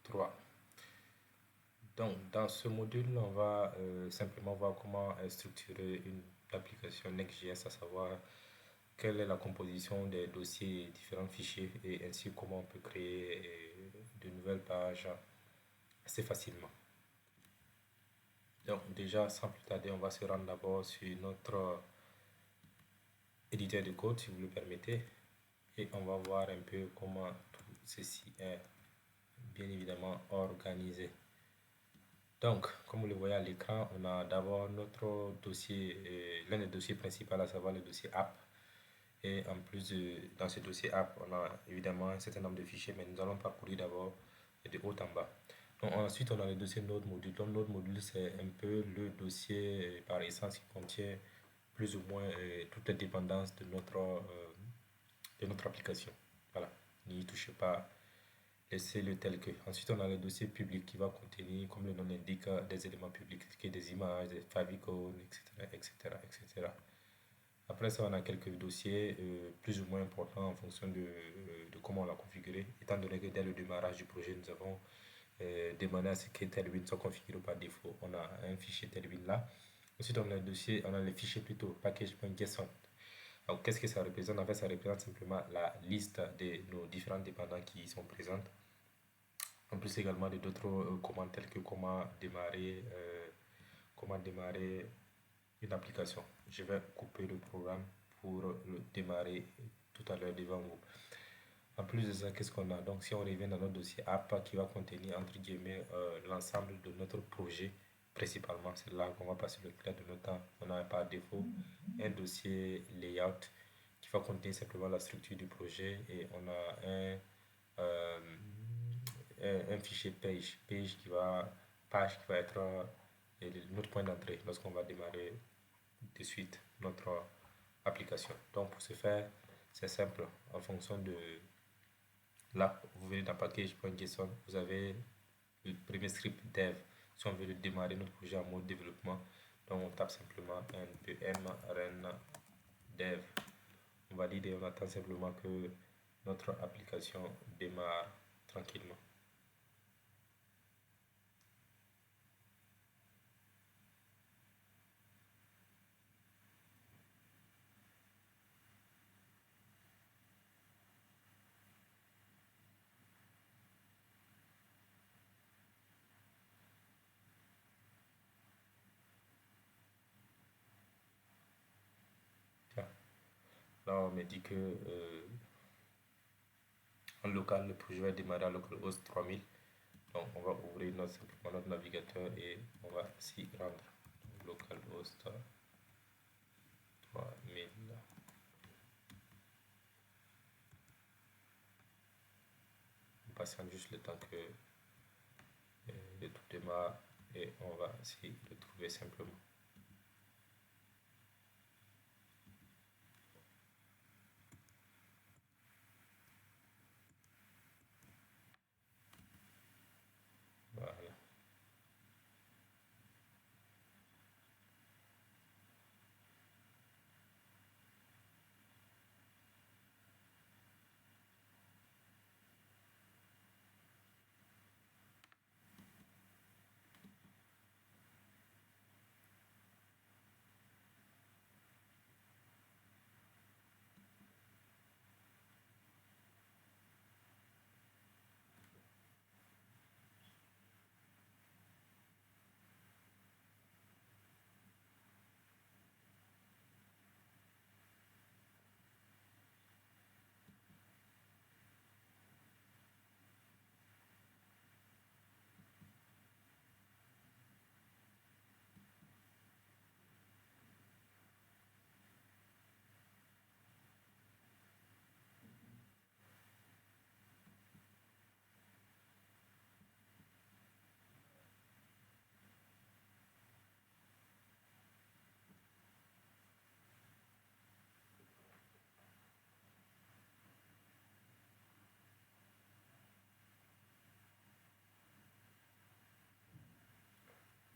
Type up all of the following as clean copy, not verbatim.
3. Donc, dans ce module, on va simplement voir comment structurer une application Next.js, à savoir quelle est la composition des dossiers et différents fichiers et ainsi comment on peut créer de nouvelles pages assez facilement. Donc, déjà, sans plus tarder, on va se rendre d'abord sur notre éditeur de code, si vous le permettez, et on va voir un peu comment tout ceci est bien évidemment organisé. Donc, comme vous le voyez à l'écran, on a d'abord notre dossier, l'un des dossiers principaux, à savoir le dossier app. Et en plus, dans ce dossier app, on a évidemment un certain nombre de fichiers, mais nous allons parcourir d'abord de haut en bas. Donc, ensuite, on a le dossier Node module. Donc, Node module, c'est un peu le dossier par essence qui contient plus ou moins toutes les dépendances de notre application. Voilà, n'y touchez pas, laissez-le tel que. Ensuite, on a le dossier public qui va contenir, comme le nom l'indique, des éléments publics, des images, des favicons, etc., etc., etc. Après ça, on a quelques dossiers plus ou moins importants en fonction de comment on l'a configuré, étant donné que dès le démarrage du projet, nous avons demandé à ce que Tailwind soit configuré par défaut. On a un fichier Tailwind là. Ensuite, on a le dossier, on a le fichier plutôt package.json. Alors, qu'est-ce que ça représente? En fait, ça représente simplement la liste de nos différents dépendants qui y sont présents. En plus également de d'autres commandes telles que comment démarrer une application. Je vais couper le programme pour le démarrer tout à l'heure devant vous. En plus de ça, qu'est-ce qu'on a? Donc, si on revient dans notre dossier app qui va contenir, entre guillemets, l'ensemble de notre projet, principalement, c'est là qu'on va passer le clair de notre temps. On a par défaut un dossier layout qui va contenir simplement la structure du projet et on a euh, un fichier page qui va être notre point d'entrée lorsqu'on va démarrer de suite notre application. Donc pour ce faire, c'est simple. En fonction de là, vous venez dans package.json, vous avez le premier script dev. Si on veut démarrer notre projet en mode développement, donc on tape simplement npm run dev. On valide et on attend simplement que notre application démarre tranquillement. Là, on me dit que en local, le projet va démarrer à localhost 3000. Donc, on va ouvrir simplement notre navigateur et on va s'y rendre. Localhost 3000. On patiente juste le temps que le tout démarre et on va s'y retrouver simplement. Voilà.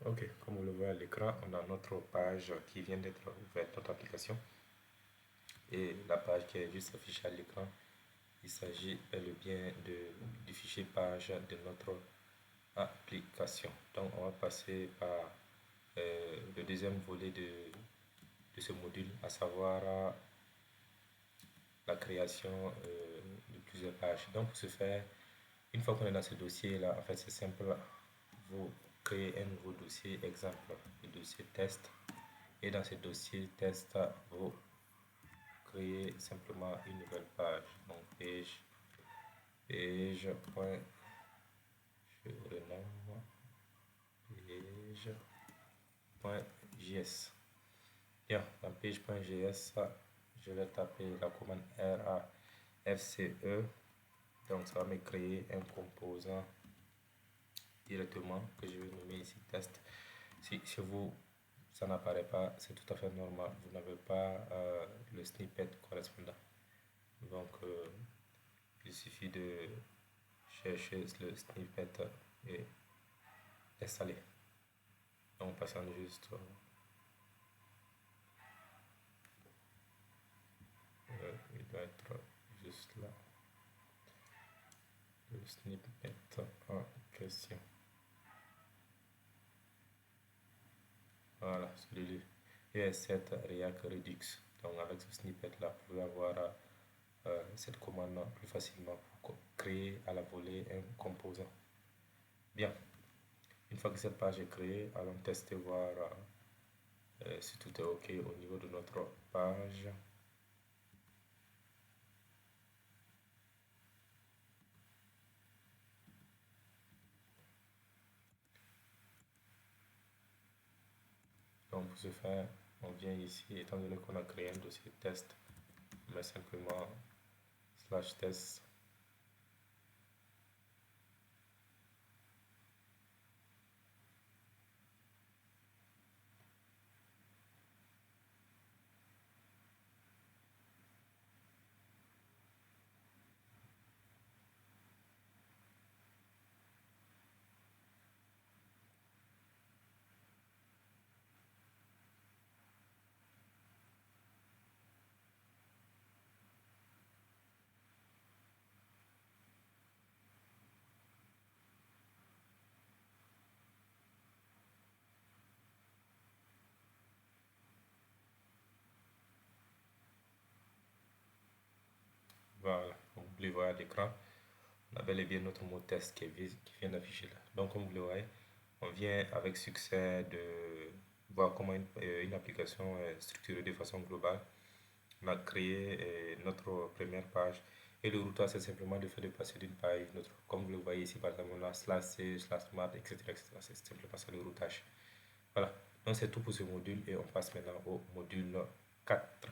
Ok, comme vous le voyez à l'écran, on a notre page qui vient d'être ouverte, notre application. Et la page qui est juste affichée à l'écran, il s'agit bel et bien du fichier page de notre application. Donc, on va passer par le deuxième volet de ce module, à savoir la création de plusieurs pages. Donc, pour ce faire, une fois qu'on est dans ce dossier-là, en fait, c'est simple. Vous créez un nouveau dossier, exemple, le dossier test. Et dans ce dossier test, vous créez simplement une nouvelle page. Donc, point, je renomme page.js. Bien, dans page.js, je vais taper la commande RAFCE. Donc, ça va me créer un composant directement que je vais nommer ici test. Si chez vous, ça n'apparaît pas, c'est tout à fait normal. Vous n'avez pas le snippet correspondant. Donc, il suffit de chercher le snippet et l'installer. Donc, passant juste il doit être juste là, le snippet en question. Voilà, celui-là. ES7 React Redux. Donc, avec ce snippet-là, vous pouvez avoir cette commande plus facilement pour créer à la volée un composant. Bien, une fois que cette page est créée, allons tester voir si tout est OK au niveau de notre page. Donc pour ce faire, on vient ici, étant donné qu'on a créé un dossier test, on met simplement /test. Voilà, donc vous le voyez à l'écran, on a bel et bien notre mot test qui vient d'afficher là. Donc comme vous le voyez, on vient avec succès de voir comment une application est structurée de façon globale. On a créé notre première page et le routage c'est simplement le fait de passer d'une page à une autre. Comme vous le voyez ici par exemple on a /c, /smart, etc. C'est simplement ça le routage. Voilà, donc c'est tout pour ce module et on passe maintenant au module 4.